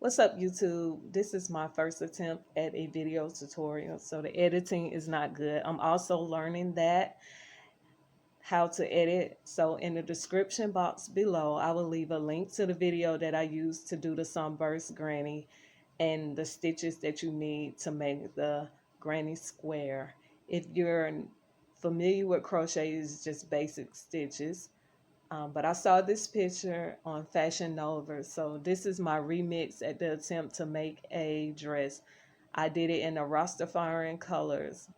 What's up, YouTube? This is my first attempt at a video tutorial, so the editing is not good. I'm also learning that how to edit. So in the description box below, I will leave a link to the video that I used to do the sunburst granny and the stitches that you need to make the granny square. If you're familiar with crochet, it's just basic stitches. But I saw this picture on Fashion Nova, so this is my remix at the attempt to make a dress. I did it in the Rastafarian colors.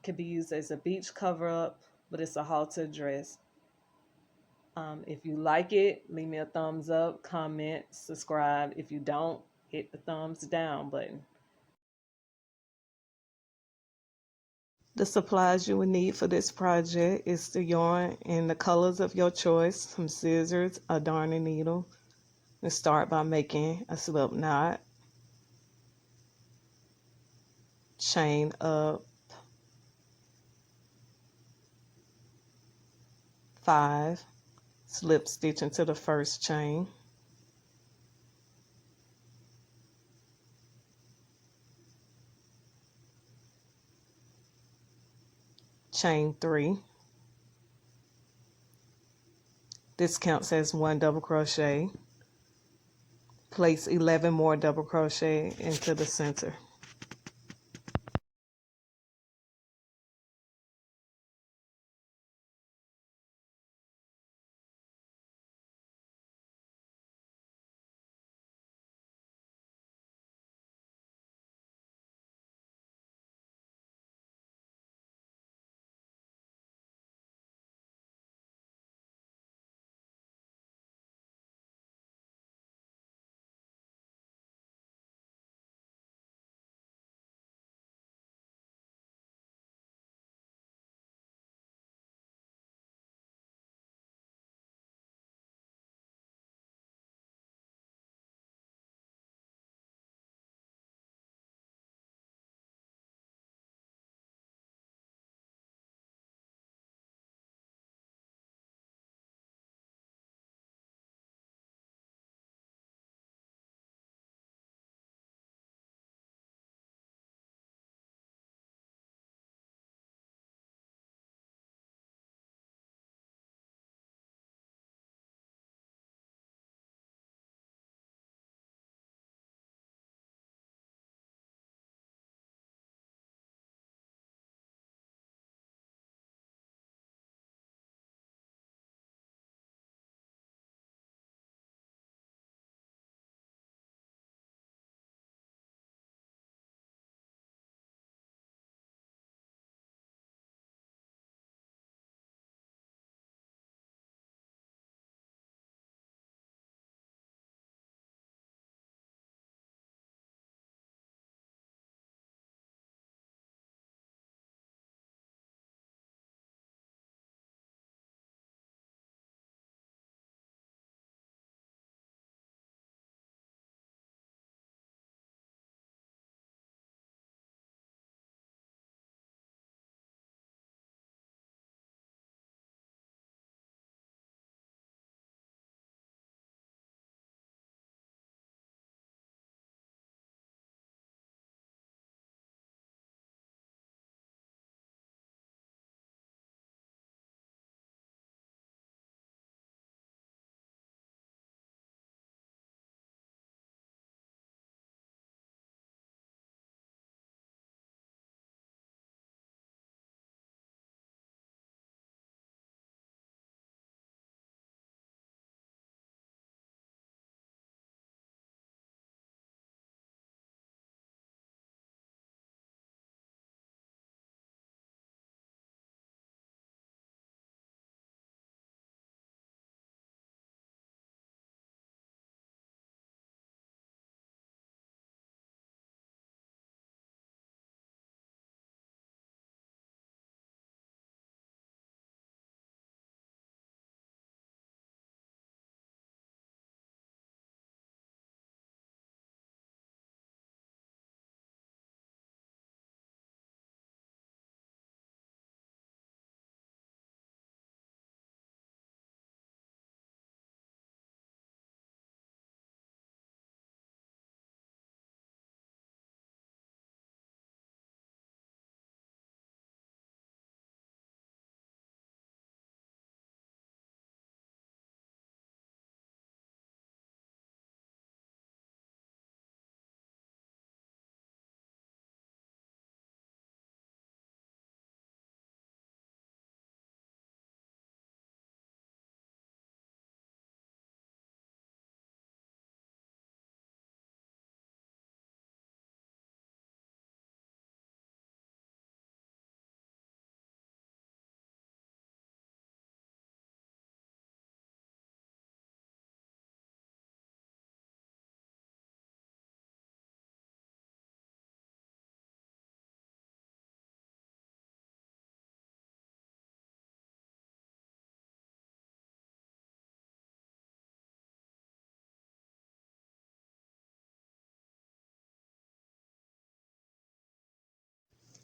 Can be used as a beach cover up, but it's a halter dress. If you like it, leave me a thumbs up, comment, subscribe. If you don't, hit the thumbs down button. The supplies you will need for this project is the yarn in the colors of your choice, some scissors, a darning needle. Let's start by making a slip knot, chain up 5, slip stitch into the first chain, chain 3. This counts as 1 double crochet. Place 11 more double crochet into the center.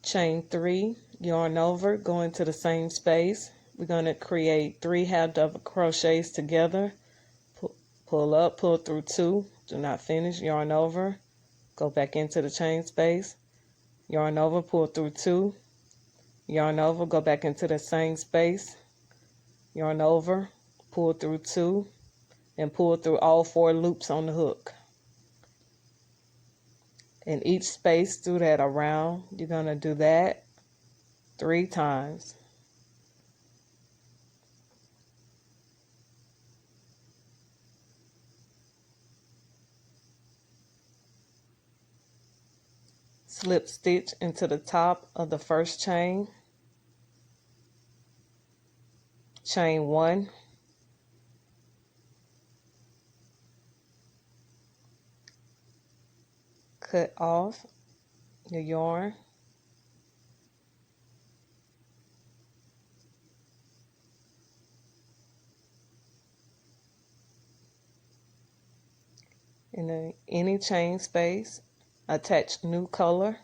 Chain 3, yarn over, go into the same space. We're going to create 3 half double crochets together. Pull up, pull through 2, do not finish, yarn over, go back into the chain space, yarn over, pull through 2, yarn over, go back into the same space, yarn over, pull through 2, and pull through all 4 loops on the hook. In each space through that around, you're going to do that 3 times. Slip stitch into the top of the first chain, chain 1, cut off your yarn, in any chain space, attach new color,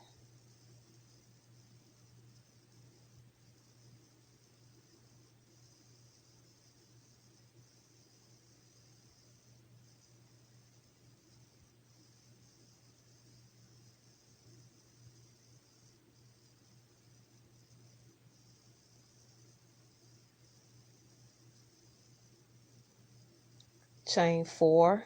chain 4,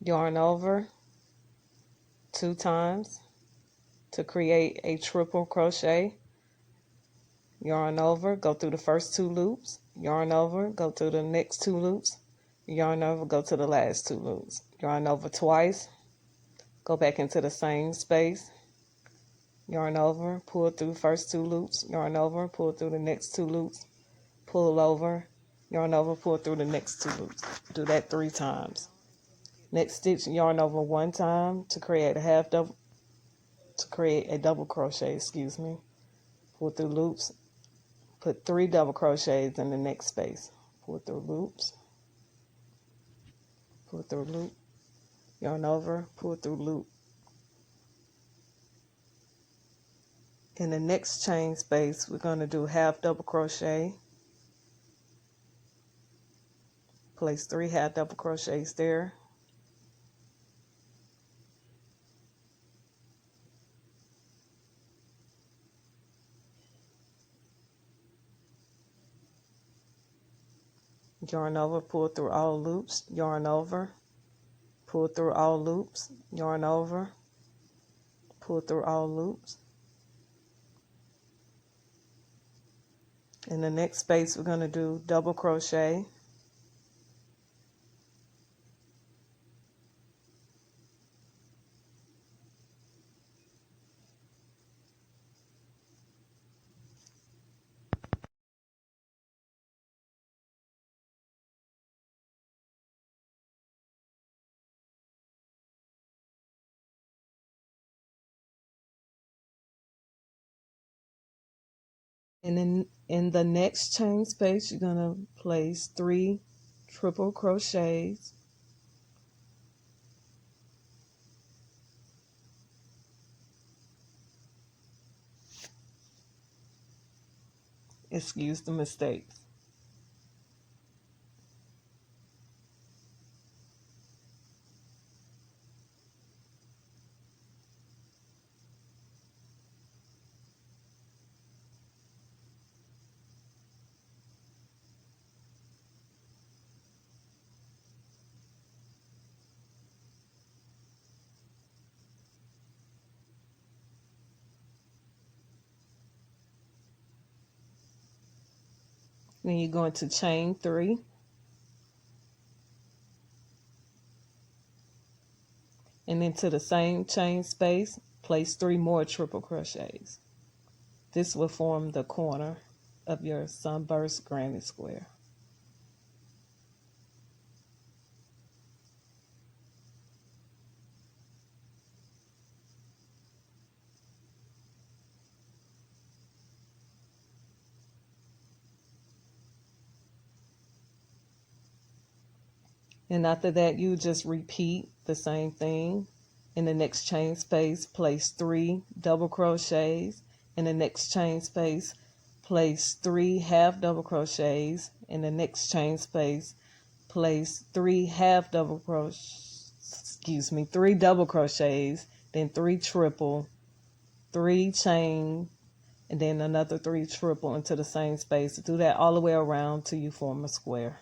yarn over 2 times to create a triple crochet, yarn over, go through the first 2 loops, yarn over, go through the next 2 loops, yarn over, go to the last 2 loops, yarn over twice, go back into the same space, yarn over, pull through the first 2 loops, yarn over, pull through the next 2 loops, pull over, yarn over, pull through the next 2 loops. Do that 3 times. Next stitch, yarn over 1 time to create a double crochet, pull through loops, put 3 double crochets in the next space, pull through loops, pull through loop, yarn over, pull through loop. In the next chain space, we're going to do half double crochet, place 3 half double crochets there, yarn over, pull through all loops, yarn over, pull through all loops, yarn over, pull through all loops. In the next space, we're going to do double crochet, and then in the next chain space, you're going to place 3 triple crochets, excuse the mistakes. Then you're going to chain 3, and into the same chain space, place 3 more triple crochets. This will form the corner of your sunburst granny square. And after that, you just repeat the same thing. In the next chain space, place 3 double crochets. In the next chain space, place 3 half double crochets. In the next chain space, place 3 half double crochets, 3 double crochets, then 3 triple, 3 chain, and then another 3 triple into the same space. Do that all the way around till you form a square.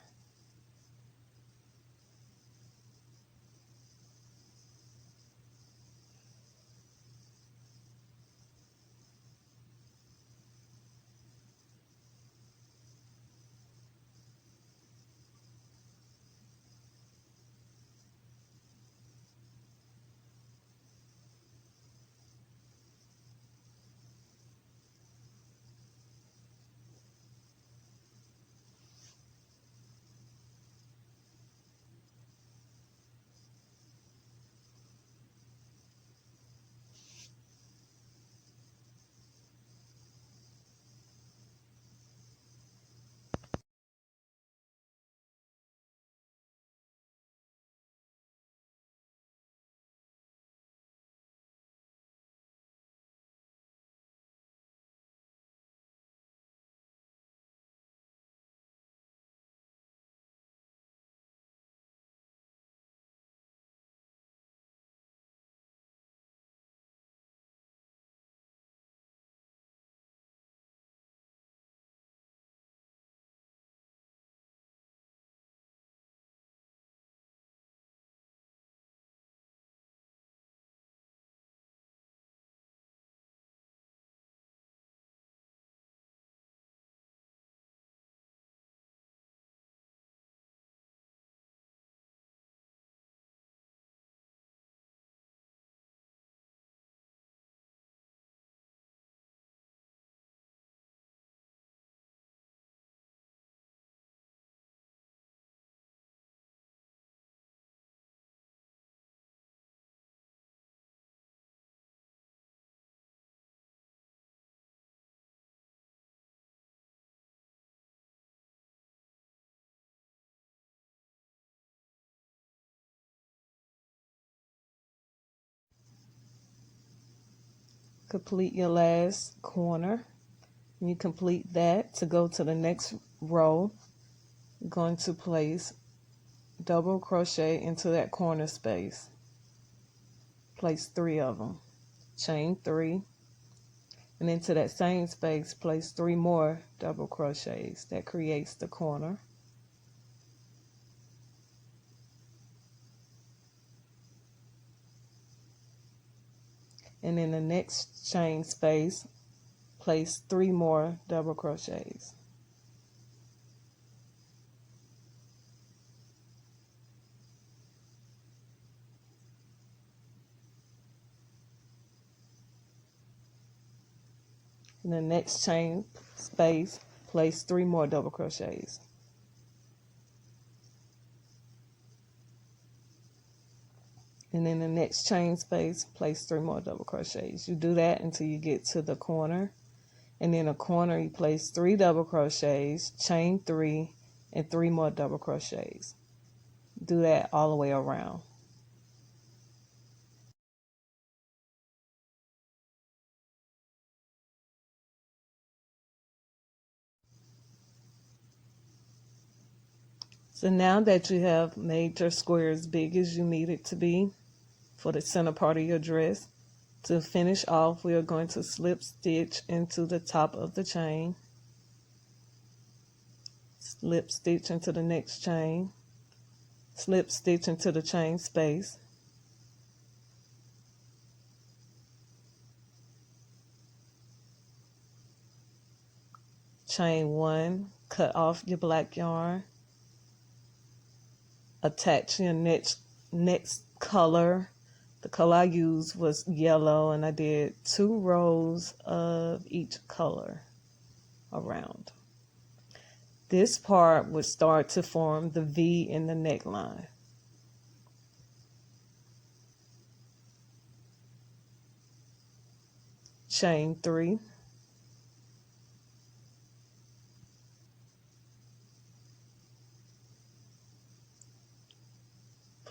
Complete your last corner. When you complete that, to go to the next row, you're going to place double crochet into that corner space. Place 3 of them. Chain 3, and into that same space, place 3 more double crochets. That creates the corner. And in the next chain space, place 3 more double crochets. In the next chain space, place 3 more double crochets. And in the next chain space, place 3 more double crochets. You do that until you get to the corner. And in a corner, you place 3 double crochets, chain 3, and 3 more double crochets. Do that all the way around. So now that you have made your square as big as you need it to be for the center part of your dress, to finish off, we are going to slip stitch into the top of the chain, slip stitch into the next chain, slip stitch into the chain space, chain 1, cut off your black yarn, attach your next color. The color I used was yellow, and I did 2 rows of each color around. This part would start to form the V in the neckline. Chain 3,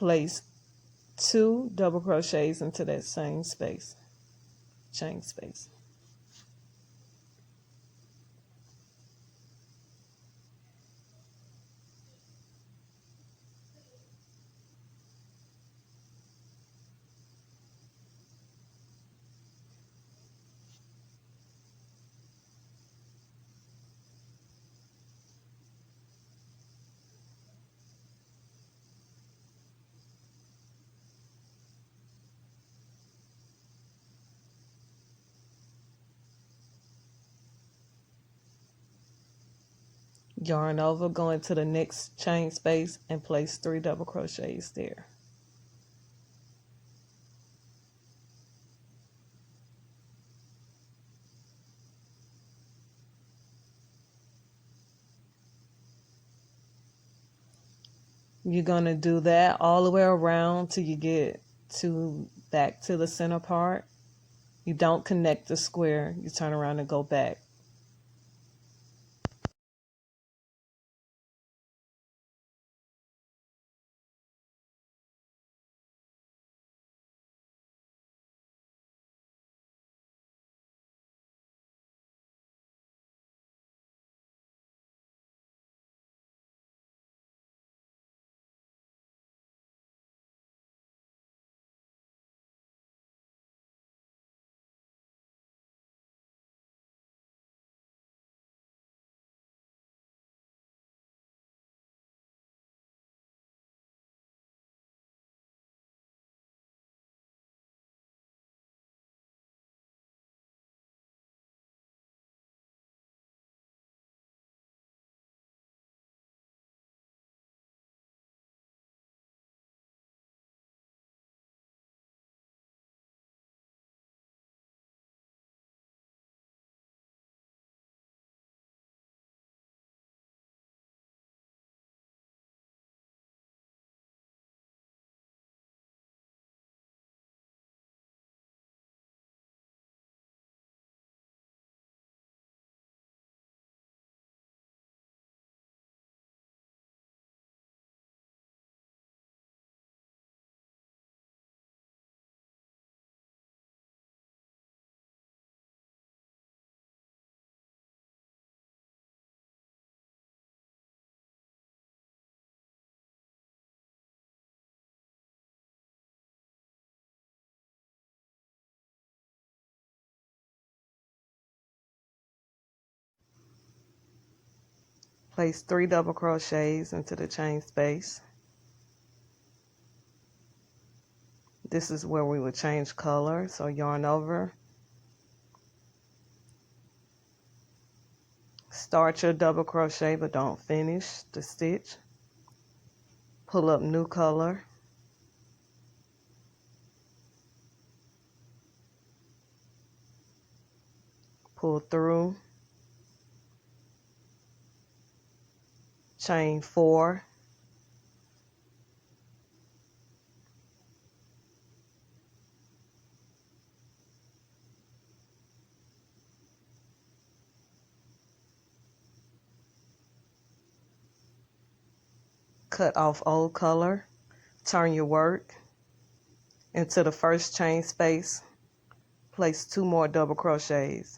place 2 double crochets into that same space, chain space. Yarn over, go into the next chain space and place 3 double crochets there. You're going to do that all the way around till you get back to the center part. You don't connect the square, you turn around and go back. Place 3 double crochets into the chain space. This is where we would change color, so yarn over. Start your double crochet but don't finish the stitch. Pull up new color. Pull through. Chain 4. Cut off old color. Turn your work into the first chain space. Place 2 more double crochets.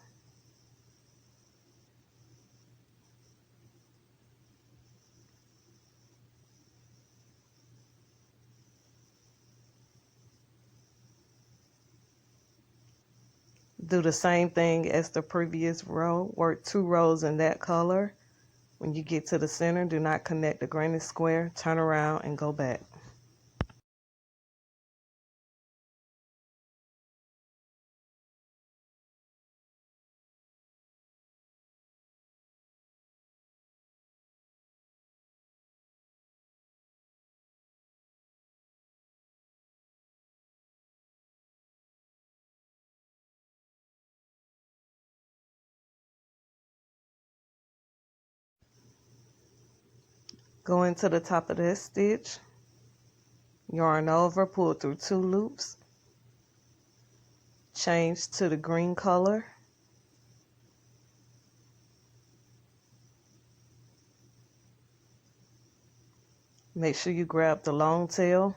Do the same thing as the previous row. Work 2 rows in that color. When you get to the center, do not connect the granny square. Turn around and go back. Go into the top of this stitch. Yarn over, pull through 2 loops. Change to the green color. Make sure you grab the long tail.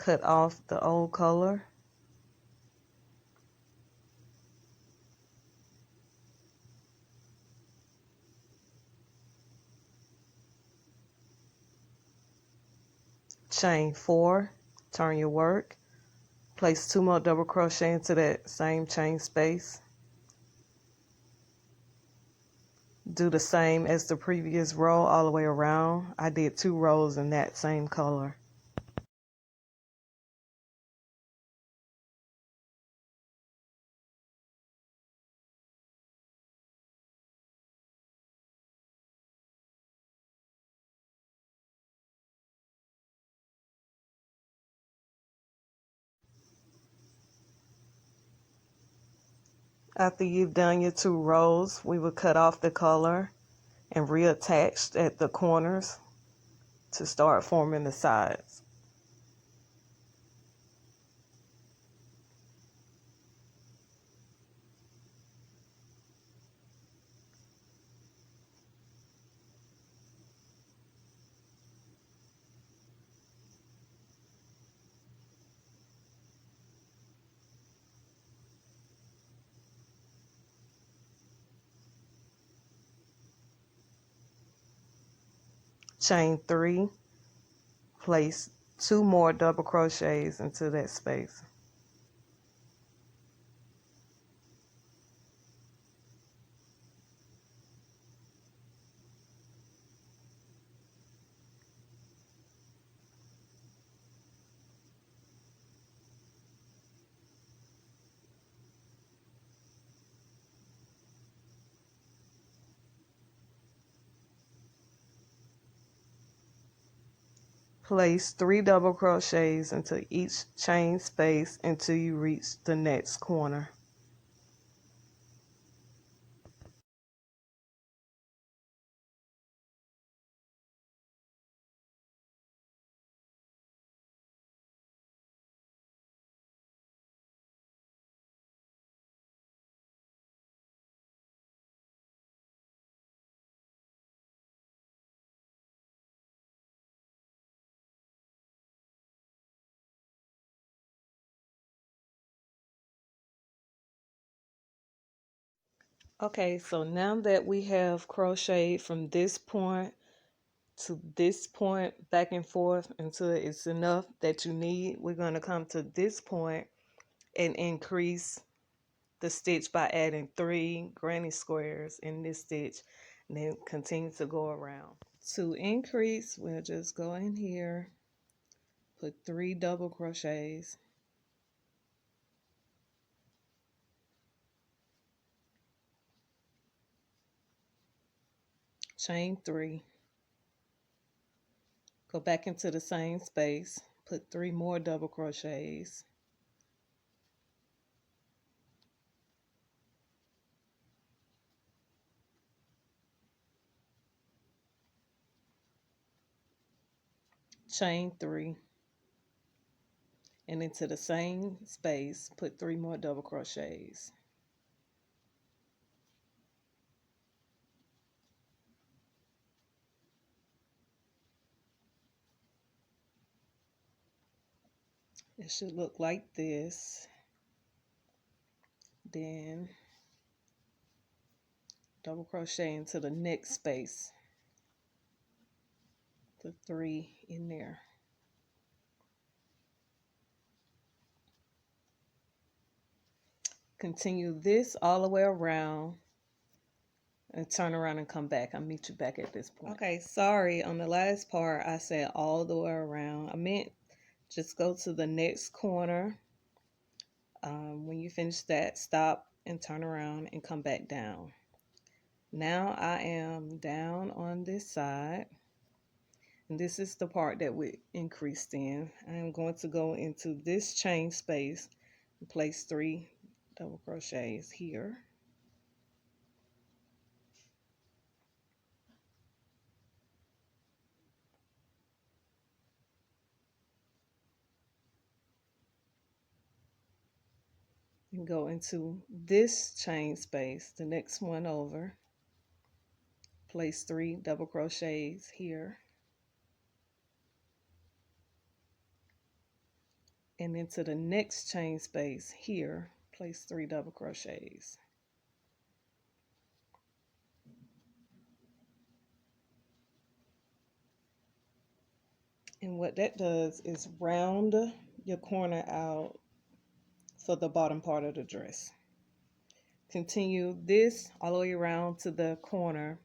cut off the old color. Chain 4, turn your work, place 2 more double crochet into that same chain space. Do the same as the previous row all the way around. I did 2 rows in that same color. After you've done your 2 rows, we will cut off the color and reattach at the corners to start forming the sides. Chain 3, place 2 more double crochets into that space. Place 3 double crochets into each chain space until you reach the next corner. Okay, so now that we have crocheted from this point to this point back and forth until it's enough that you need, we're going to come to this point and increase the stitch by adding 3 granny squares in this stitch, and then continue to go around. To increase, we'll just go in here, put 3 double crochets, chain 3, go back into the same space, put 3 more double crochets, chain 3, and into the same space put 3 more double crochets. It should look like this. Then double crochet into the next space, put 3 in there. Continue this all the way around and turn around and come back. I'll meet you back at this point. Okay, sorry, on the last part I said all the way around. I meant just go to the next corner. When you finish that, stop and turn around and come back down. Now I am down on this side, and this is the part that we increased in. I am going to go into this chain space and place 3 double crochets here. And go into this chain space, the next one over, place 3 double crochets here, And into the next chain space here, place 3 double crochets. And what that does is round your corner out for the bottom part of the dress. Continue this all the way around to the corner.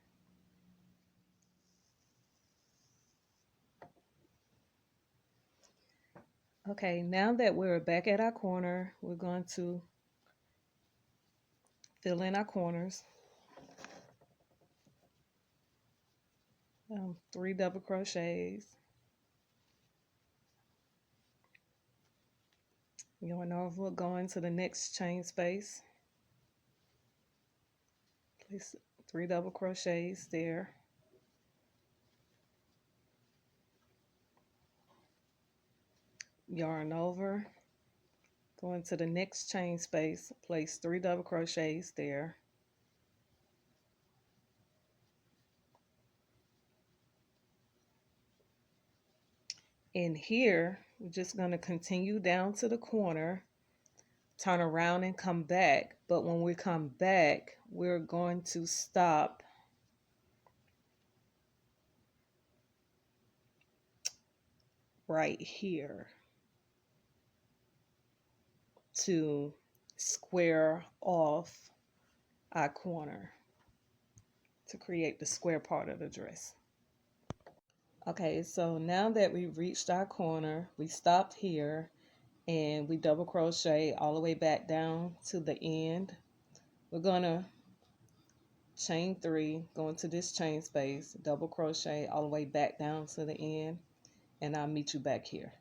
Okay, now that we're back at our corner, we're going to fill in our corners. 3 double crochets. Yarn over, go into the next chain space. Place 3 double crochets there. Yarn over, go into the next chain space, place 3 double crochets there. And here, we're just going to continue down to the corner, turn around and come back. But when we come back, we're going to stop right here to square off our corner to create the square part of the dress. Okay, so now that we've reached our corner, we stopped here and we double crochet all the way back down to the end. We're gonna chain 3, go into this chain space, double crochet all the way back down to the end, and I'll meet you back here.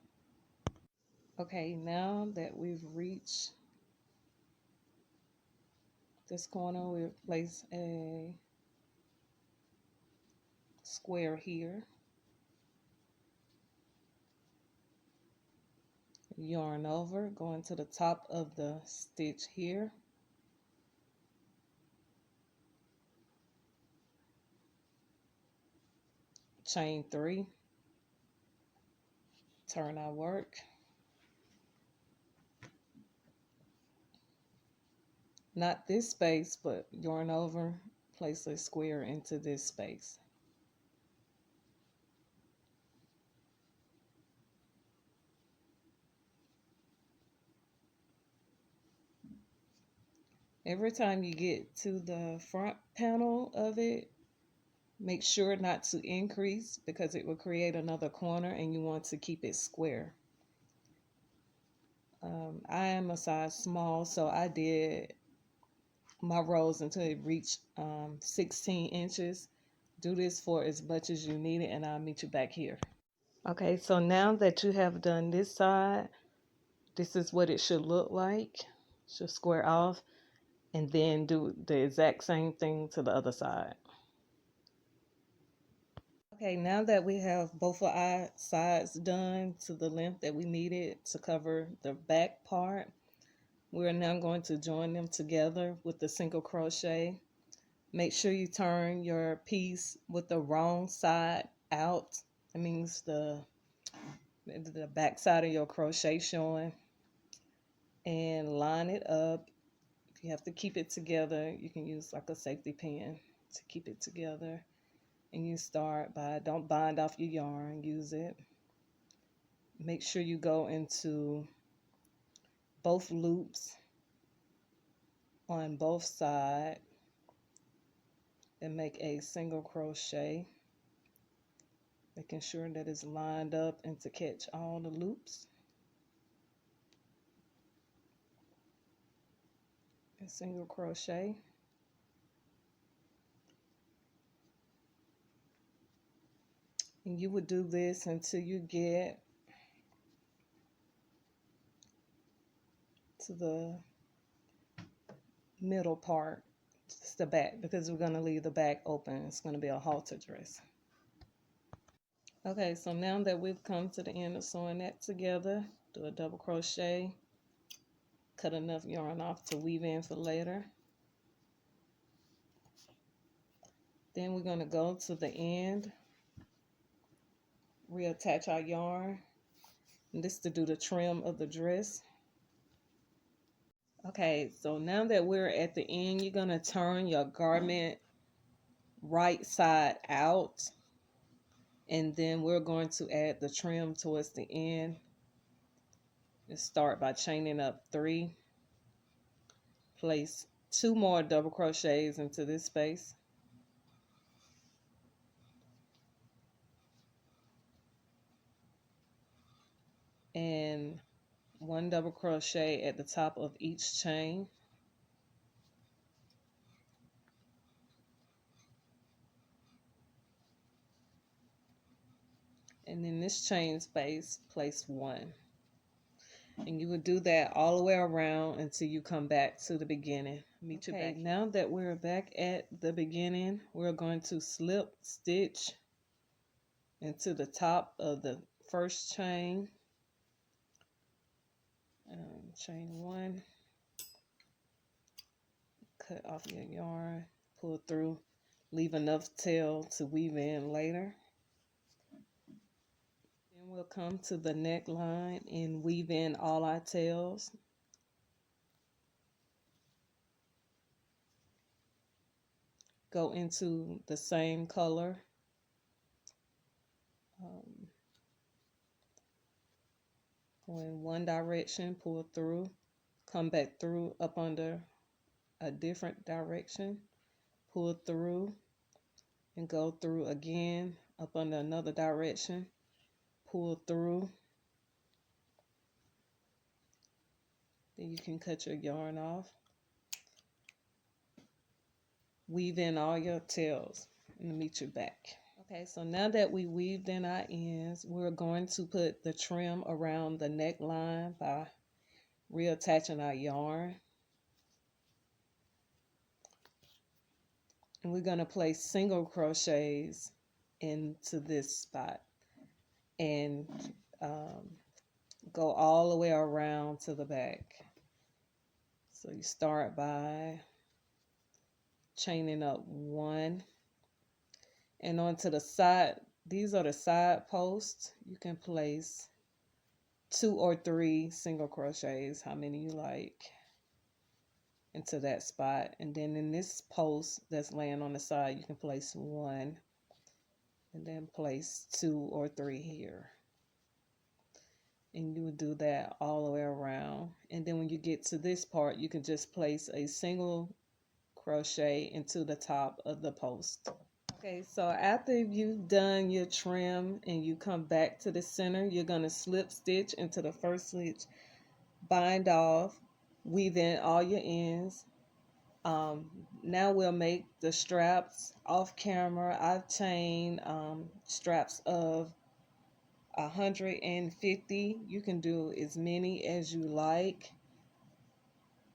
Okay, now that we've reached this corner, we'll place a square here. Yarn over, going to the top of the stitch here. Chain 3. Turn our work. Not this space, but yarn over, place a square into this space. Every time you get to the front panel of it, make sure not to increase because it will create another corner and you want to keep it square. I am a size small, so I did my rows until it reached 16 inches. Do this for as much as you need it and I'll meet you back here. Okay, so now that you have done this side, this is what it should look like. Should square off and then do the exact same thing to the other side. Okay, now that we have both of our sides done to the length that we needed to cover the back part, we're now going to join them together with the single crochet. Make sure you turn your piece with the wrong side out. That means the back side of your crochet showing. And line it up. If you have to keep it together, you can use like a safety pin to keep it together. And you start by, don't bind off your yarn, use it. Make sure you go into both loops on both sides and make a single crochet, making sure that it's lined up and to catch all the loops. A single crochet. And you would do this until you get to the middle part, just the back, because we're going to leave the back open. It's going to be a halter dress. Okay, so now that we've come to the end of sewing that together, do a double crochet, cut enough yarn off to weave in for later. Then we're going to go to the end, reattach our yarn, And this to do the trim of the dress. Okay, so now that we're at the end, you're going to turn your garment right side out, and then we're going to add the trim towards the end. Let's start by chaining up 3. Place 2 more double crochets into this space. And 1 double crochet at the top of each chain. And in this chain space, place 1. And you would do that all the way around until you come back to the beginning. Meet you back. Now that we're back at the beginning, we're going to slip stitch into the top of the first chain. Chain 1. Cut off your yarn, pull through, leave enough tail to weave in later. Then we'll come to the neckline and weave in all our tails. Go into the same color. Go in one direction, pull through, come back through up under a different direction, pull through, and go through again up under another direction, pull through. Then you can cut your yarn off. Weave in all your tails and meet you back. Okay, so now that we weaved in our ends, we're going to put the trim around the neckline by reattaching our yarn. And we're going to place single crochets into this spot and go all the way around to the back. So you start by chaining up 1, and onto the side, these are the side posts. You can place 2 or 3 single crochets, how many you like, into that spot. And then in this post that's laying on the side, you can place 1, and then place 2 or 3 here. And you would do that all the way around. And then when you get to this part, you can just place a single crochet into the top of the post. Okay, so after you've done your trim and you come back to the center, you're going to slip stitch into the first stitch, bind off, weave in all your ends. Now we'll make the straps off camera. I've chained straps of 150. You can do as many as you like.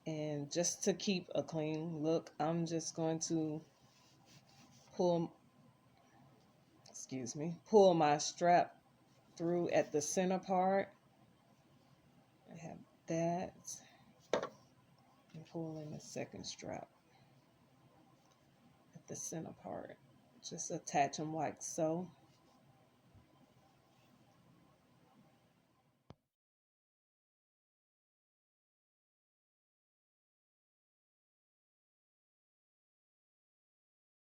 And just to keep a clean look, I'm just going to pull my strap through at the center part. I have that, and pull in the second strap at the center part. Just attach them like so.